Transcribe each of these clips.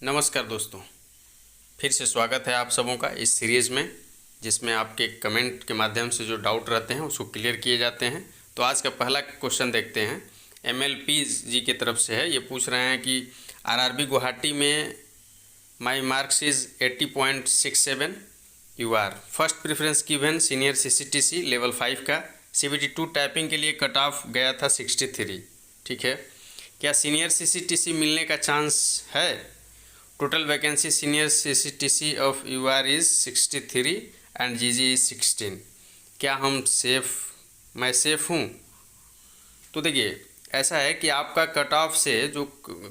नमस्कार दोस्तों, फिर से स्वागत है आप सबों का इस सीरीज़ में जिसमें आपके कमेंट के माध्यम से जो डाउट रहते हैं उसको क्लियर किए जाते हैं। तो आज का पहला क्वेश्चन देखते हैं। MLP जी की तरफ से है। ये पूछ रहे हैं कि RRB गुवाहाटी में my marks is 80.67, you are first preference given senior CCTC level 5 का CBT2 टाइपिंग के लिए कट ऑफ गया था 63। ठीक है, क्या सीनियर CCTC मिलने का चांस है? Total vacancy senior CCTC of UR is 63 and GG is 16। क्या मैं सेफ़ हूँ? तो देखिए, ऐसा है कि आपका कट ऑफ से जो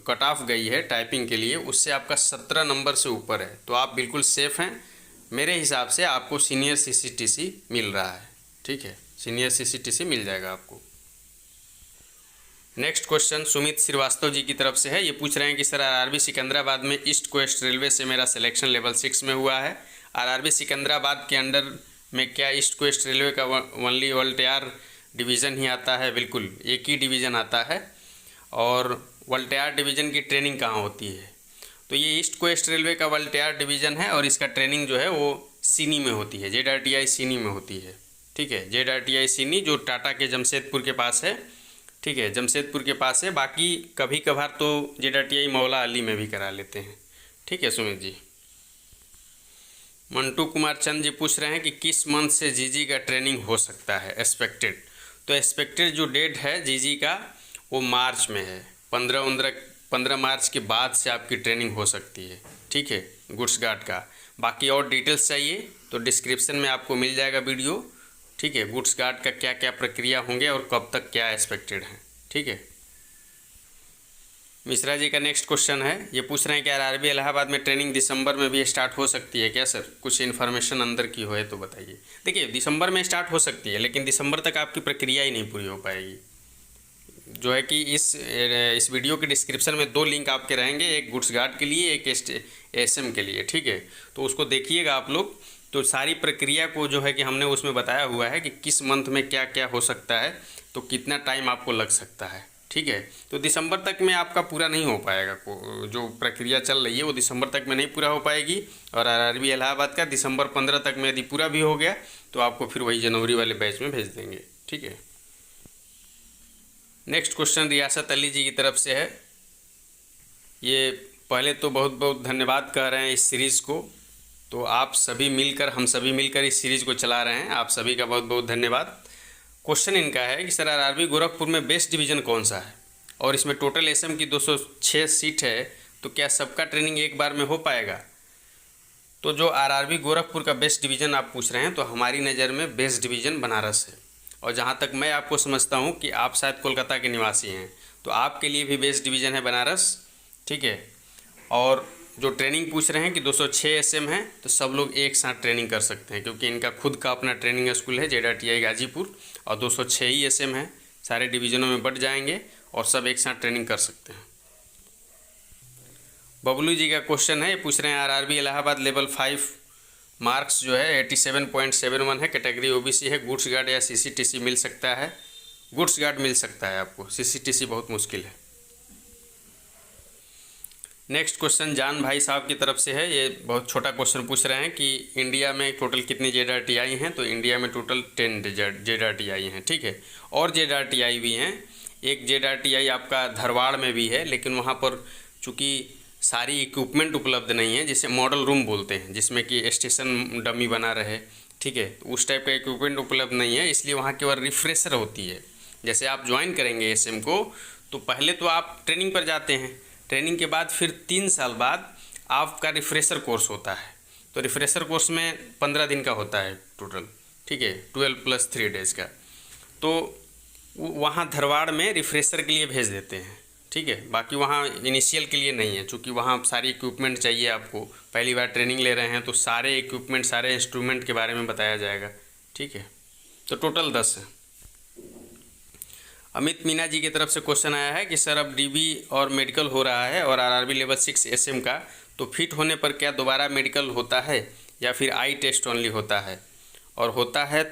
कट ऑफ गई है टाइपिंग के लिए उससे आपका 17 नंबर से ऊपर है, तो आप बिल्कुल सेफ़ हैं। मेरे हिसाब से आपको सीनियर CCTC मिल रहा है। ठीक है, सीनियर CCTC मिल जाएगा आपको। नेक्स्ट क्वेश्चन सुमित श्रीवास्तव जी की तरफ से है। ये पूछ रहे हैं कि सर RRB सिकंदराबाद में ईस्ट वेस्ट रेलवे से मेरा सिलेक्शन लेवल 6 में हुआ है। RRB सिकंदराबाद के अंडर में क्या ईस्ट वेस्ट रेलवे का ओनली वोल्टियर डिवीज़न ही आता है? बिल्कुल, एक ही डिवीज़न आता है। और वोल्टियर डिवीज़न की ट्रेनिंग कहाँ होती है? तो ये ईस्ट वेस्ट रेलवे का वोल्टियर डिवीज़न है और इसका ट्रेनिंग जो है वो सीनी में होती है, ZRTI सीनी में होती है। ठीक है, ZRTI सीनी जो टाटा के जमशेदपुर के पास है। ठीक है, जमशेदपुर के पास है। बाकी कभी कभार तो ZRTI मौला अली में भी करा लेते हैं। ठीक है सुमित जी। मंटू कुमार चंद जी पूछ रहे हैं कि किस मंथ से GG का ट्रेनिंग हो सकता है एक्सपेक्टेड? तो एक्सपेक्टेड जो डेट है GG का वो मार्च में है। 15 मार्च के बाद से आपकी ट्रेनिंग हो सकती है। ठीक है, गुड्स गार्ड का। बाकी और डिटेल्स चाहिए तो डिस्क्रिप्शन में आपको मिल जाएगा वीडियो। ठीक है, गुड्स गार्ड का क्या क्या प्रक्रिया होंगे और कब तक क्या एक्सपेक्टेड है। ठीक है, मिश्रा जी का नेक्स्ट क्वेश्चन है। ये पूछ रहे हैं कि RRB इलाहाबाद में ट्रेनिंग दिसंबर में भी स्टार्ट हो सकती है क्या सर? कुछ इन्फॉर्मेशन अंदर की हो तो बताइए। देखिए, दिसंबर में स्टार्ट हो सकती है लेकिन दिसंबर तक आपकी प्रक्रिया ही नहीं पूरी हो पाएगी। जो है कि इस वीडियो के डिस्क्रिप्शन में 2 लिंक आपके रहेंगे, एक गुड्स गार्ड के लिए, एक SM के लिए। ठीक है, तो उसको देखिएगा आप लोग। तो सारी प्रक्रिया को जो है कि हमने उसमें बताया हुआ है कि किस मंथ में क्या क्या हो सकता है, तो कितना टाइम आपको लग सकता है। ठीक है, तो दिसंबर तक में आपका पूरा नहीं हो पाएगा। जो प्रक्रिया चल रही है वो दिसंबर तक में नहीं पूरा हो पाएगी। और RRB इलाहाबाद का दिसंबर 15 तक में यदि पूरा भी हो गया तो आपको फिर वही जनवरी वाले बैच में भेज देंगे। ठीक है, नेक्स्ट क्वेश्चन रियासत अली जी की तरफ से है। ये पहले तो बहुत बहुत धन्यवाद कह रहे हैं इस सीरीज़ को। तो आप सभी मिलकर, हम सभी मिलकर इस सीरीज़ को चला रहे हैं। आप सभी का बहुत बहुत धन्यवाद। क्वेश्चन इनका है कि सर RRB गोरखपुर में बेस्ट डिवीज़न कौन सा है और इसमें टोटल SM की 206 सीट है, तो क्या सबका ट्रेनिंग एक बार में हो पाएगा? तो जो RRB गोरखपुर का बेस्ट डिवीज़न आप पूछ रहे हैं, तो हमारी नज़र में बेस्ट डिवीज़न बनारस है। और जहाँ तक मैं आपको समझता हूँ कि आप शायद कोलकाता के निवासी हैं, तो आपके लिए भी बेस्ट डिवीज़न है बनारस। ठीक है, और जो ट्रेनिंग पूछ रहे हैं कि 206 SM है, तो सब लोग एक साथ ट्रेनिंग कर सकते हैं क्योंकि इनका खुद का अपना ट्रेनिंग स्कूल है ZRTI गाजीपुर, और 206 ही SM है। सारे डिवीज़नों में बढ़ जाएंगे और सब एक साथ ट्रेनिंग कर सकते हैं। बबलू जी का क्वेश्चन है। ये पूछ रहे हैं RRB इलाहाबाद लेवल 5 मार्क्स जो है 87.71 है, कैटेगरी OBC है, गुड्स गार्ड या CCTC मिल सकता है? गुड्स गार्ड मिल सकता है आपको, CCTC बहुत मुश्किल है। नेक्स्ट क्वेश्चन जान भाई साहब की तरफ से है। ये बहुत छोटा क्वेश्चन पूछ रहे हैं कि इंडिया में टोटल कितनी ZRTI हैं? तो इंडिया में टोटल 10 ZRTI हैं। ठीक है, और ZRTI भी हैं। एक ZRTI आपका धरवाड़ में भी है, लेकिन वहाँ पर चूँकि सारी इक्विपमेंट उपलब्ध नहीं है, जिसे मॉडल रूम बोलते हैं, जिसमें कि स्टेशन डमी बना रहे। ठीक है, तो उस टाइप का इक्विपमेंट उपलब्ध नहीं है, इसलिए वहाँ केवल रिफ्रेशर होती है। जैसे आप ज्वाइन करेंगे SM को, तो पहले तो आप ट्रेनिंग पर जाते हैं, ट्रेनिंग के बाद फिर 3 साल बाद आपका रिफ्रेशर कोर्स होता है। तो रिफ्रेशर कोर्स में 15 दिन का होता है टोटल। ठीक है, 12 + 3 डेज़ का। तो वहाँ धरवाड़ में रिफ्रेशर के लिए भेज देते हैं। ठीक है, बाकी वहाँ इनिशियल के लिए नहीं है, चूँकि वहाँ सारी इक्विपमेंट चाहिए आपको। पहली बार ट्रेनिंग ले रहे हैं तो सारे इक्विपमेंट, सारे इंस्ट्रूमेंट के बारे में बताया जाएगा। ठीक है, तो टोटल 10 है। अमित मीना जी की तरफ से क्वेश्चन आया है कि सर अब DB और मेडिकल हो रहा है और RRB लेवल 6 SM का, तो फिट होने पर क्या दोबारा मेडिकल होता है या फिर आई टेस्ट ओनली होता है? और होता है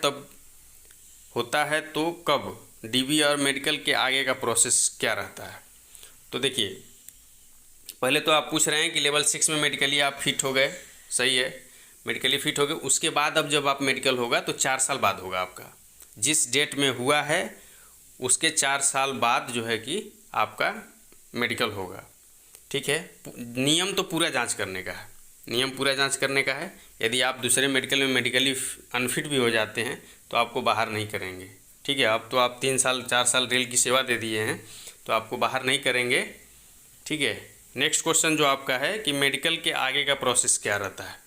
तो कब? DB और मेडिकल के आगे का प्रोसेस क्या रहता है? तो देखिए, पहले तो आप पूछ रहे हैं कि लेवल 6 में मेडिकली आप फिट हो गए, सही है, मेडिकली फिट हो गए। उसके बाद अब जब आप मेडिकल होगा तो 4 साल बाद होगा आपका, जिस डेट में हुआ है उसके 4 साल बाद जो है कि आपका मेडिकल होगा, ठीक है। नियम तो पूरा जांच करने का है, नियम पूरा जांच करने का है। यदि आप दूसरे मेडिकल में मेडिकली अनफिट भी हो जाते हैं तो आपको बाहर नहीं करेंगे, ठीक है। अब तो आप 3 साल 4 साल रेल की सेवा दे दिए हैं तो आपको बाहर नहीं करेंगे, ठीक है। नेक्स्ट क्वेश्चन जो आपका है कि मेडिकल के आगे का प्रोसेस क्या रहता है।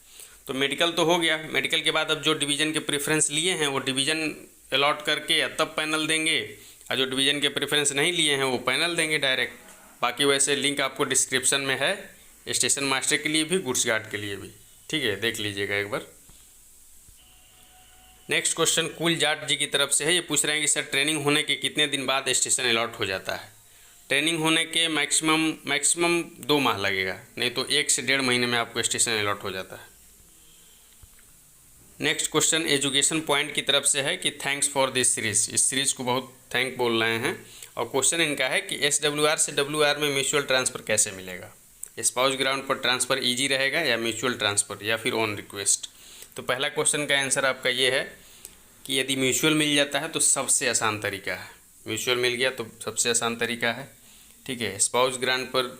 तो मेडिकल तो हो गया, मेडिकल के बाद अब जो डिवीज़न के प्रेफरेंस लिए हैं वो डिवीज़न अलॉट करके या तब पैनल देंगे, और जो डिवीज़न के प्रेफरेंस नहीं लिए हैं वो पैनल देंगे डायरेक्ट। बाकी वैसे लिंक आपको डिस्क्रिप्शन में है, स्टेशन मास्टर के लिए भी, गुड्स गार्ड के लिए भी, ठीक है, देख लीजिएगा एक बार। नेक्स्ट क्वेश्चन कुल जाट जी की तरफ से है। ये पूछ रहे हैं कि सर ट्रेनिंग होने के कितने दिन बाद स्टेशन अलॉट हो जाता है। ट्रेनिंग होने के मैक्सिमम 2 माह लगेगा, नहीं तो 1 से 1.5 महीने में आपको स्टेशन अलॉट हो जाता है। नेक्स्ट क्वेश्चन एजुकेशन पॉइंट की तरफ से है कि थैंक्स फॉर दिस सीरीज़, इस सीरीज़ को बहुत थैंक बोल रहे हैं। और क्वेश्चन इनका है कि SWR से WR में म्यूचुअल ट्रांसफ़र कैसे मिलेगा। स्पाउस ग्राउंड पर ट्रांसफ़र ईजी रहेगा या म्यूचुअल ट्रांसफ़र या फिर ऑन रिक्वेस्ट। तो पहला क्वेश्चन का आंसर आपका ये है कि यदि म्यूचुअल मिल जाता है तो सबसे आसान तरीका है, म्यूचुअल मिल गया तो सबसे आसान तरीका है, ठीक है। स्पाउस ग्रांट पर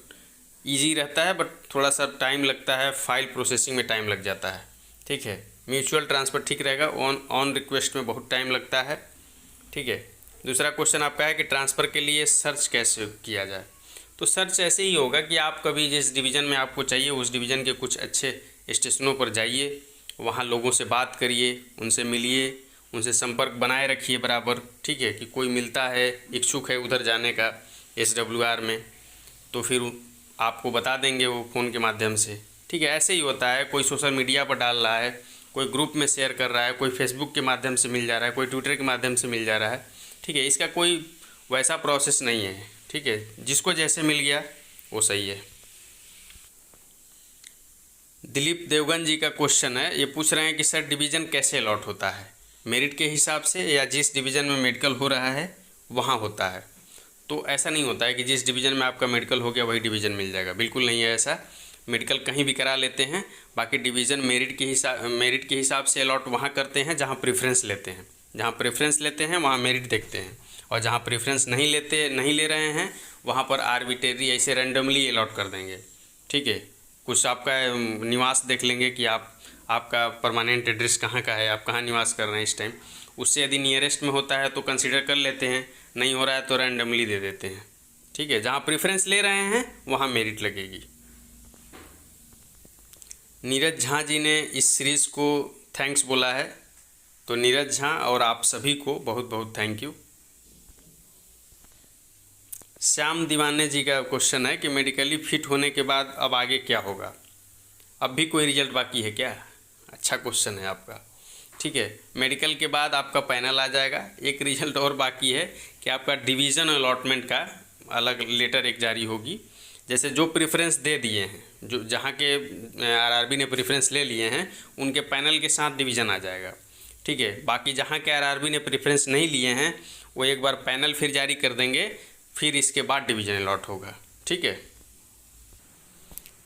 इजी रहता है बट थोड़ा सा टाइम लगता है, फाइल प्रोसेसिंग में टाइम लग जाता है, ठीक है। म्यूचुअल ट्रांसफ़र ठीक रहेगा, ऑन रिक्वेस्ट में बहुत टाइम लगता है, ठीक है। दूसरा क्वेश्चन आपका है कि ट्रांसफ़र के लिए सर्च कैसे किया जाए। तो सर्च ऐसे ही होगा कि आप कभी जिस डिवीज़न में आपको चाहिए उस डिवीज़न के कुछ अच्छे स्टेशनों पर जाइए, वहाँ लोगों से बात करिए, उनसे मिलिए, उनसे संपर्क बनाए रखिए बराबर, ठीक है। कि कोई मिलता है, इच्छुक है उधर जाने का SWR में, तो फिर आपको बता देंगे वो फ़ोन के माध्यम से, ठीक है। ऐसे ही होता है, कोई सोशल मीडिया पर डाल रहा है, कोई ग्रुप में शेयर कर रहा है, कोई फेसबुक के माध्यम से मिल जा रहा है, कोई ट्विटर के माध्यम से मिल जा रहा है, ठीक है। इसका कोई वैसा प्रोसेस नहीं है, ठीक है, जिसको जैसे मिल गया वो सही है। दिलीप देवगन जी का क्वेश्चन है, ये पूछ रहे हैं कि सर डिवीज़न कैसे अलॉट होता है, मेरिट के हिसाब से या जिस डिवीज़न में मेडिकल हो रहा है वहाँ होता है। तो ऐसा नहीं होता है कि जिस डिवीज़न में आपका मेडिकल हो गया वही डिवीज़न मिल जाएगा, बिल्कुल नहीं है ऐसा। मेडिकल कहीं भी करा लेते हैं, बाकी डिवीज़न मेरिट के हिसाब से अलॉट वहाँ करते हैं जहाँ प्रेफरेंस लेते हैं, जहाँ प्रेफरेंस लेते हैं वहाँ मेरिट देखते हैं, और जहाँ प्रेफरेंस नहीं ले रहे हैं वहाँ पर आर्बिट्रेरी ऐसे रैंडमली अलॉट कर देंगे, ठीक है। कुछ आपका निवास देख लेंगे कि आपका परमानेंट एड्रेस कहाँ का है, आप कहाँ निवास कर रहे हैं इस टाइम, उससे यदि नियरेस्ट में होता है तो कंसीडर कर लेते हैं, नहीं हो रहा है तो रैंडमली दे देते हैं, ठीक है। जहाँ प्रेफरेंस ले रहे हैं वहाँ मेरिट लगेगी। नीरज झा जी ने इस सीरीज़ को थैंक्स बोला है, तो नीरज झा और आप सभी को बहुत बहुत थैंक यू। श्याम दीवाने जी का क्वेश्चन है कि मेडिकली फिट होने के बाद अब आगे क्या होगा, अब भी कोई रिजल्ट बाकी है क्या। अच्छा क्वेश्चन है आपका, ठीक है। मेडिकल के बाद आपका पैनल आ जाएगा, एक रिजल्ट और बाकी है कि आपका डिवीज़न अलॉटमेंट का अलग लेटर एक जारी होगी। जैसे जो प्रेफरेंस दे दिए हैं, जो जहाँ के RRB ने प्रेफरेंस ले लिए हैं उनके पैनल के साथ डिवीज़न आ जाएगा, ठीक है। बाकी जहाँ के RRB ने प्रेफरेंस नहीं लिए हैं वो एक बार पैनल फिर जारी कर देंगे, फिर इसके बाद डिवीज़न अलॉट होगा, ठीक है।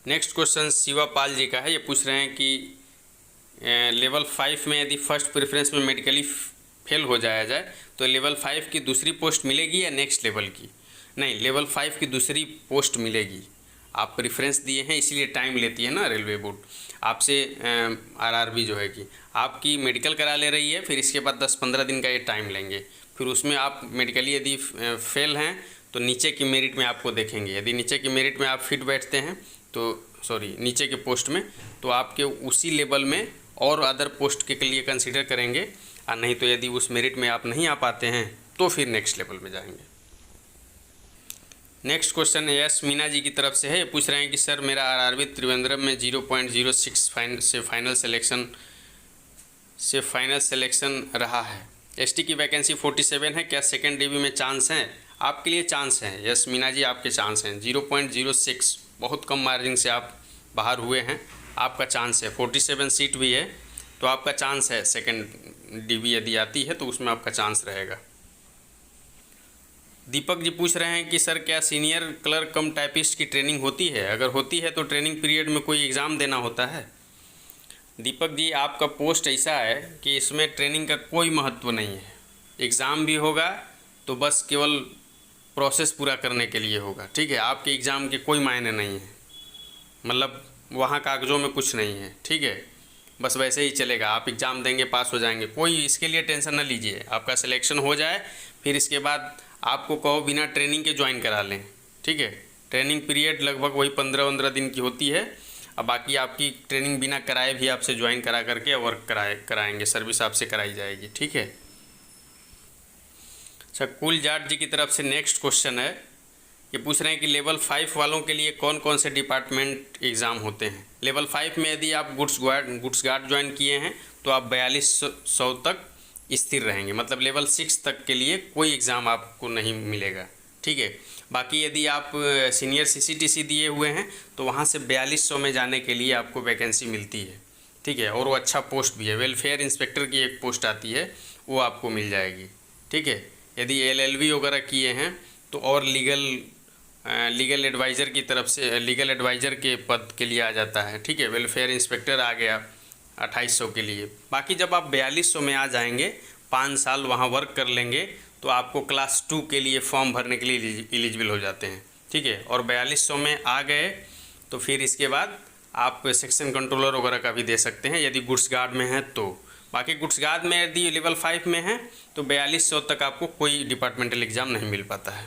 नेक्स्ट क्वेश्चन शिवा पाल जी का है, ये पूछ रहे हैं कि लेवल 5 में यदि फर्स्ट प्रेफरेंस में मेडिकली फेल हो जाया जाए तो लेवल 5 की दूसरी पोस्ट मिलेगी या नेक्स्ट लेवल की। नहीं, लेवल 5 की दूसरी पोस्ट मिलेगी। आप प्रेफरेंस दिए हैं इसलिए टाइम लेती है ना रेलवे बोर्ड आपसे, RRB जो है कि आपकी मेडिकल करा ले रही है, फिर इसके बाद 10-15 दिन का ये टाइम लेंगे, फिर उसमें आप मेडिकली यदि फेल हैं तो नीचे की मेरिट में आपको देखेंगे। यदि नीचे की मेरिट में आप फिट बैठते हैं तो नीचे के पोस्ट में, तो आपके उसी लेवल में और अदर पोस्ट के लिए कंसीडर करेंगे, और नहीं तो यदि उस मेरिट में आप नहीं आ पाते हैं तो फिर नेक्स्ट लेवल में जाएंगे। Next question yes Meena ji की तरफ से है, ये पूछ रहे हैं कि सर मेरा RRB त्रिवेंद्रम में 0.06 से फाइनल सिलेक्शन रहा है। ST की वैकेंसी 47 है, क्या सेकेंड DB में चांस हैं। आपके लिए चांस हैं, यस मीना जी आपके चांस हैं। 0.06 बहुत कम मार्जिन से आप बाहर हुए हैं, आपका चांस है। 47 सीट भी है तो आपका चांस है, सेकेंड DB यदि आती है तो उसमें आपका चांस रहेगा। दीपक जी पूछ रहे हैं कि सर क्या सीनियर क्लर्क कम टाइपिस्ट की ट्रेनिंग होती है? अगर होती है तो ट्रेनिंग पीरियड में कोई एग्ज़ाम देना होता है? दीपक जी, आपका पोस्ट ऐसा है कि इसमें ट्रेनिंग का कोई महत्व नहीं है। एग्ज़ाम भी होगा तो बस केवल प्रोसेस पूरा करने के लिए होगा, ठीक है। आपके एग्ज़ाम के कोई मायने नहीं है, मतलब वहाँ कागज़ों में कुछ नहीं है, ठीक है। बस वैसे ही चलेगा, आप एग्ज़ाम देंगे, पास हो जाएंगे, कोई इसके लिए टेंशन ना लीजिए। आपका सिलेक्शन हो जाए, फिर इसके बाद आपको कहो बिना ट्रेनिंग के ज्वाइन करा लें, ठीक है। ट्रेनिंग पीरियड लगभग वही 15-15 दिन की होती है। अब बाकी आपकी ट्रेनिंग बिना कराए भी आपसे ज्वाइन करा करके वर्क कराएंगे, सर्विस आपसे कराई जाएगी, ठीक है। अच्छा, कुल जाट जी की तरफ से नेक्स्ट क्वेश्चन है। ये पूछ रहे हैं कि लेवल 5 वालों के लिए कौन कौन से डिपार्टमेंट एग्ज़ाम होते हैं। लेवल 5 में यदि आप गुड्स गार्ड ज्वाइन किए हैं तो आप 4200 तक स्थिर रहेंगे, मतलब लेवल 6 तक के लिए कोई एग्ज़ाम आपको नहीं मिलेगा, ठीक है। बाकी यदि आप सीनियर सीसीटीसी दिए हुए हैं तो वहाँ से 4200 में जाने के लिए आपको वैकेंसी मिलती है, ठीक है। और वो अच्छा पोस्ट भी है, वेलफेयर इंस्पेक्टर की एक पोस्ट आती है, वो आपको मिल जाएगी, ठीक है। यदि LLB वगैरह किए हैं तो और लीगल एडवाइज़र की तरफ से लीगल एडवाइज़र के पद के लिए आ जाता है, ठीक है। वेलफेयर इंस्पेक्टर आ गया 2800 के लिए। बाकी जब आप 4200 में आ जाएंगे, 5 साल वहाँ वर्क कर लेंगे तो आपको क्लास 2 के लिए फॉर्म भरने के लिए एलिजिबल हो जाते हैं, ठीक है। और 4200 में आ गए तो फिर इसके बाद आप सेक्शन कंट्रोलर वगैरह का भी दे सकते हैं यदि गुड्स गार्ड में हैं तो। बाकी गुड्स गार्ड में यदि लेवल 5 में है तो 4200 तक आपको कोई डिपार्टमेंटल एग्ज़ाम नहीं मिल पाता है।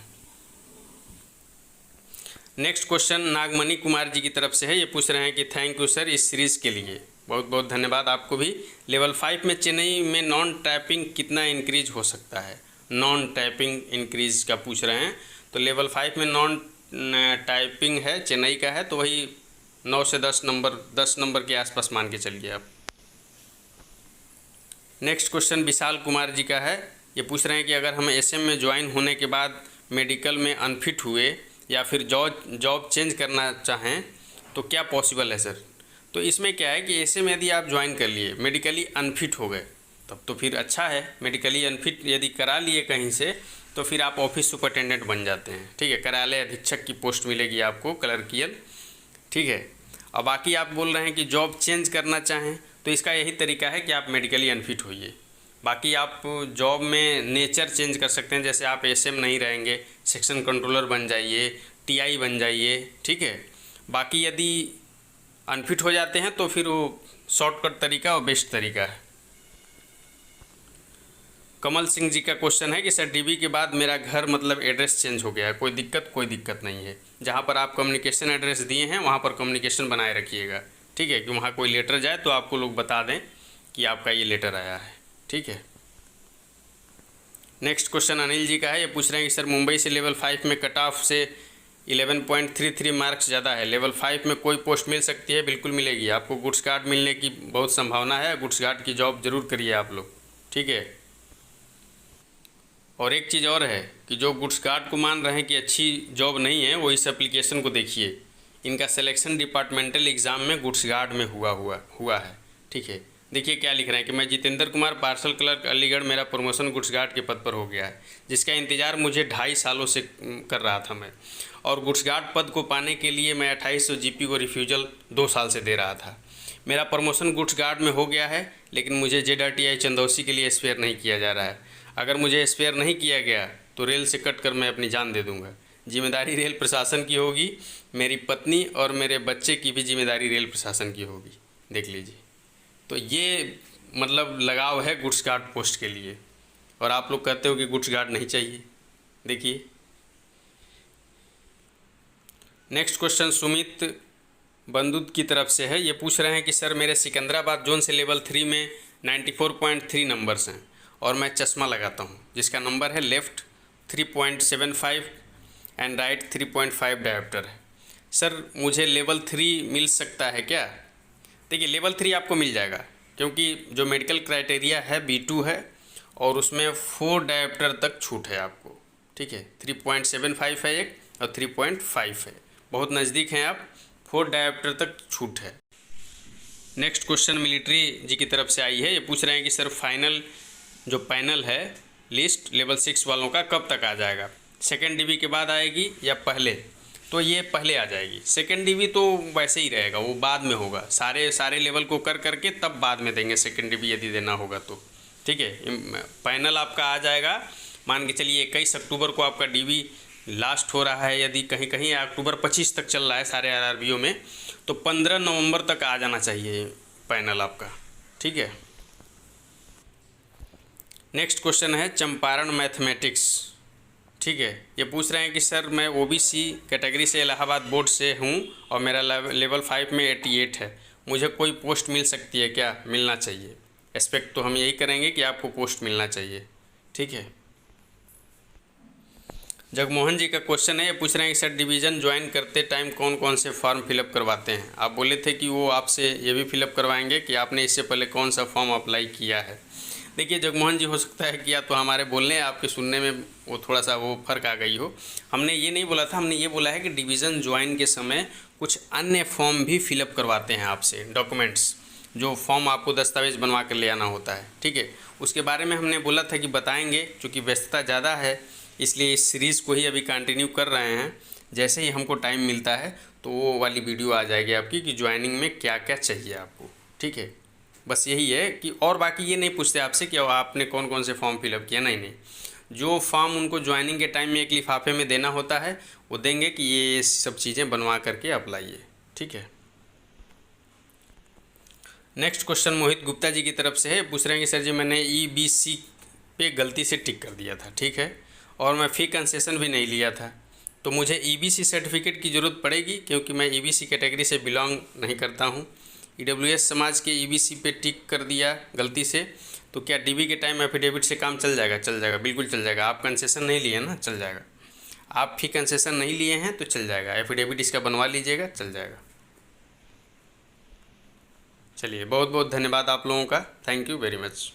नेक्स्ट क्वेश्चन नागमणि कुमार जी की तरफ से है। ये पूछ रहे हैं कि थैंक यू सर इस सीरीज़ के लिए, बहुत बहुत धन्यवाद आपको भी। लेवल 5 में चेन्नई में नॉन टाइपिंग कितना इंक्रीज हो सकता है? नॉन टाइपिंग इंक्रीज का पूछ रहे हैं। तो लेवल 5 में नॉन टाइपिंग है, चेन्नई का है, तो वही 9 से 10 नंबर के आसपास मान के चलिए आप। नेक्स्ट क्वेश्चन विशाल कुमार जी का है। ये पूछ रहे हैं कि अगर हम SM में ज्वाइन होने के बाद मेडिकल में अनफिट हुए या फिर जॉब चेंज करना चाहें तो क्या पॉसिबल है सर? तो इसमें क्या है कि ऐसे में यदि आप ज्वाइन कर लिए, मेडिकली अनफिट हो गए, तब तो फिर अच्छा है। मेडिकली अनफिट यदि करा लिए कहीं से तो फिर आप ऑफिस सुपरिटेंडेंट बन जाते हैं, ठीक है। कार्यालय अधीक्षक की पोस्ट मिलेगी आपको, क्लर्कियल, ठीक है। और बाकी आप बोल रहे हैं कि जॉब चेंज करना चाहें तो इसका यही तरीका है कि आप मेडिकली अनफिट होइए। बाकी आप जॉब में नेचर चेंज कर सकते हैं, जैसे आप SM नहीं रहेंगे, सेक्शन कंट्रोलर बन जाइए, TI बन जाइए, ठीक है। बाकी यदि अनफिट हो जाते हैं तो फिर वो शॉर्टकट तरीका और बेस्ट तरीका है। कमल सिंह जी का क्वेश्चन है कि सर DB के बाद मेरा घर मतलब एड्रेस चेंज हो गया है, कोई दिक्कत नहीं है। जहाँ पर आप कम्युनिकेशन एड्रेस दिए हैं वहाँ पर कम्युनिकेशन बनाए रखिएगा, ठीक है, कि वहाँ कोई लेटर जाए तो आपको लोग बता दें कि आपका ये लेटर आया है, ठीक है। नेक्स्ट क्वेश्चन अनिल जी का है। ये पूछ रहे हैं कि सर मुंबई से लेवल 5 में कट ऑफ से 11.33 मार्क्स ज़्यादा है, लेवल 5 में कोई पोस्ट मिल सकती है? बिल्कुल मिलेगी आपको, गुड्स गार्ड मिलने की बहुत संभावना है। गुड्स गार्ड की जॉब ज़रूर करिए आप लोग, ठीक है। और एक चीज़ और है कि जो गुड्स गार्ड को मान रहे हैं कि अच्छी जॉब नहीं है, वो इस एप्लीकेशन को देखिए। इनका सिलेक्शन डिपार्टमेंटल एग्ज़ाम में गुड्स गार्ड में हुआ है, ठीक है। देखिए क्या लिख रहे हैं कि मैं जितेंद्र कुमार, पार्सल क्लर्क, अलीगढ़, मेरा प्रमोशन गुड्स गार्ड के पद पर हो गया है, जिसका इंतज़ार मुझे 2.5 सालों से कर रहा था मैं। और गुड्स गार्ड पद को पाने के लिए मैं 2800 GP को रिफ्यूज़ल 2 साल से दे रहा था। मेरा प्रमोशन गुड्स गार्ड में हो गया है, लेकिन मुझे ZRTI चंदौसी के लिए स्पेयर नहीं किया जा रहा है। अगर मुझे स्पेयर नहीं किया गया तो रेल से कट कर मैं अपनी जान दे दूँगा। जिम्मेदारी रेल प्रशासन की होगी, मेरी पत्नी और मेरे बच्चे की भी जिम्मेदारी रेल प्रशासन की होगी, देख लीजिए। तो ये मतलब लगाव है गुड्स गार्ड पोस्ट के लिए, और आप लोग कहते हो कि गुड्स गार्ड नहीं चाहिए। देखिए नेक्स्ट क्वेश्चन सुमित बंदूत की तरफ से है। ये पूछ रहे हैं कि सर मेरे सिकंदराबाद जोन से लेवल 3 में 94.3 नंबर्स हैं और मैं चश्मा लगाता हूँ, जिसका नंबर है लेफ़्ट 3.75 एंड राइट 3.5 डायोप्टर है। सर मुझे लेवल 3 मिल सकता है क्या? देखिए लेवल 3 आपको मिल जाएगा, क्योंकि जो मेडिकल क्राइटेरिया है B2 है और उसमें 4 डायोप्टर तक छूट है आपको, ठीक है। 3.75 है एक और 3.5 है, बहुत नज़दीक हैं आप, 4 डायोप्टर तक छूट है। नेक्स्ट क्वेश्चन मिलिट्री जी की तरफ से आई है। ये पूछ रहे हैं कि सर फाइनल जो पैनल है लिस्ट लेवल 6 वालों का कब तक आ जाएगा? सेकेंड डीबी के बाद आएगी या पहले, तो ये पहले आ जाएगी। सेकेंड डीबी तो वैसे ही रहेगा, वो बाद में होगा, सारे लेवल को कर करके तब बाद में देंगे सेकेंड डीबी यदि देना होगा तो। ठीक है, पैनल आपका आ जाएगा, मान के चलिए 21 अक्टूबर को आपका डीबी लास्ट हो रहा है, यदि कहीं कहीं अक्टूबर 25 तक चल रहा है सारे आरआरबीओ में, तो 15 नवंबर तक आ जाना चाहिए पैनल आपका। ठीक है, नेक्स्ट क्वेश्चन है चंपारण मैथमेटिक्स। ठीक है, ये पूछ रहे हैं कि सर मैं ओबीसी कैटेगरी से इलाहाबाद बोर्ड से हूँ और मेरा लेवल 5 में 88 है, मुझे कोई पोस्ट मिल सकती है क्या? मिलना चाहिए, एक्सपेक्ट तो हम यही करेंगे कि आपको पोस्ट मिलना चाहिए। ठीक है, जगमोहन जी का क्वेश्चन है, ये पूछ रहे हैं कि सर डिवीज़न ज्वाइन करते टाइम कौन कौन से फॉर्म फिलअप करवाते हैं? आप बोले थे कि वो आपसे ये भी फिलअप करवाएंगे कि आपने इससे पहले कौन सा फॉर्म अप्लाई किया है। देखिए जगमोहन जी, हो सकता है कि या तो हमारे बोलने आपके सुनने में वो थोड़ा सा वो फ़र्क आ गई हो। हमने ये नहीं बोला था, हमने ये बोला है कि डिवीज़न ज्वाइन के समय कुछ अन्य फॉर्म भी फिलअप करवाते हैं आपसे, डॉक्यूमेंट्स, जो फॉर्म आपको दस्तावेज़ बनवा कर ले आना होता है। ठीक है, उसके बारे में हमने बोला था कि बताएंगे, चूँकि व्यस्तता ज़्यादा है इसलिए इस सीरीज़ को ही अभी कंटिन्यू कर रहे हैं। जैसे ही हमको टाइम मिलता है तो वो वाली वीडियो आ जाएगी आपकी कि ज्वाइनिंग में क्या क्या चाहिए आपको। ठीक है, बस यही है कि, और बाकी ये नहीं पूछते आपसे कि आपने कौन कौन से फॉर्म फिलअप किया, नहीं, जो फॉर्म उनको ज्वाइनिंग के टाइम में एक लिफाफे में देना होता है वो देंगे कि ये सब चीज़ें बनवा करके अप्लाइए। ठीक है, नेक्स्ट क्वेश्चन मोहित गुप्ता जी की तरफ से है, पूछ रहे हैं कि सर जी मैंने EBC पे गलती से टिक कर दिया था, ठीक है, और मैं फ़ी कंसेशन भी नहीं लिया था, तो मुझे EBC सर्टिफिकेट की ज़रूरत पड़ेगी क्योंकि मैं EBC कैटेगरी से बिलोंग नहीं करता हूँ। EWS समाज के EBC पे टिक कर दिया गलती से, तो क्या DB के टाइम एफिडेविट से काम चल जाएगा? चल जाएगा, बिल्कुल चल जाएगा। आप कंसेशन नहीं लिए ना, चल जाएगा। आप फ़ी कंसेशन नहीं लिए हैं तो चल जाएगा, एफिडेविट इसका बनवा लीजिएगा, चल जाएगा। चलिए, बहुत बहुत धन्यवाद आप लोगों का, थैंक यू वेरी मच।